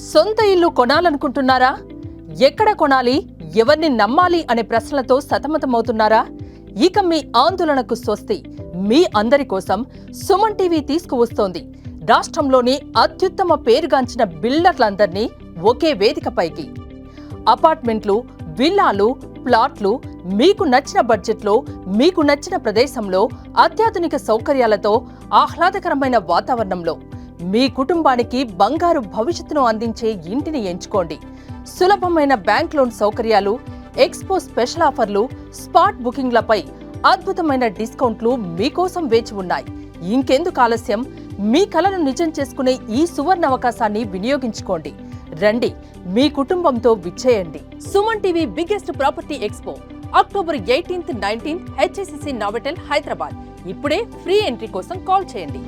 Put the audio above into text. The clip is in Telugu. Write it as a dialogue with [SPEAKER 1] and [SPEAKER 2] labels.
[SPEAKER 1] సొంత ఇల్లు కొనాలనుకుంటున్నారా? ఎక్కడ కొనాలి, ఎవరిని నమ్మాలి అనే ప్రశ్నలతో సతమతమవుతున్నారా? ఇక మీ ఆందోళనకు స్వస్తి. మీ అందరి కోసం సుమన్ టీవీ తీసుకువస్తోంది రాష్ట్రంలోని అత్యుత్తమ పేరుగాంచిన బిల్డర్లందర్నీ ఒకే వేదికపైకి. అపార్ట్మెంట్లు, విల్లాలు, ప్లాట్లు మీకు నచ్చిన బడ్జెట్లో, మీకు నచ్చిన ప్రదేశంలో, అత్యాధునిక సౌకర్యాలతో, ఆహ్లాదకరమైన వాతావరణంలో మీ కుటుంబానికి బంగారు భవిష్యత్తును అందించే ఇంటిని ఎంచుకోండి. సులభమైన బ్యాంక్ లోన్ సౌకర్యాలు, ఎక్స్పో స్పెషల్ ఆఫర్లు, స్పాట్ బుకింగ్లపై అద్భుతమైన డిస్కౌంట్లు మీకోసం వేచి ఉన్నాయి. ఇంకెందుకు ఆలస్యం? మీ కలను నిజం చేసుకునే ఈ సువర్ణ అవకాశాన్ని వినియోగించుకోండి. రండి, మీ కుటుంబంతో విచ్చేయండి. Suman TV biggest property expo October 18, 19 HSCC Novotel, Hyderabad. ఇప్పుడే ఫ్రీ ఎంట్రీ కోసం కాల్ చేయండి.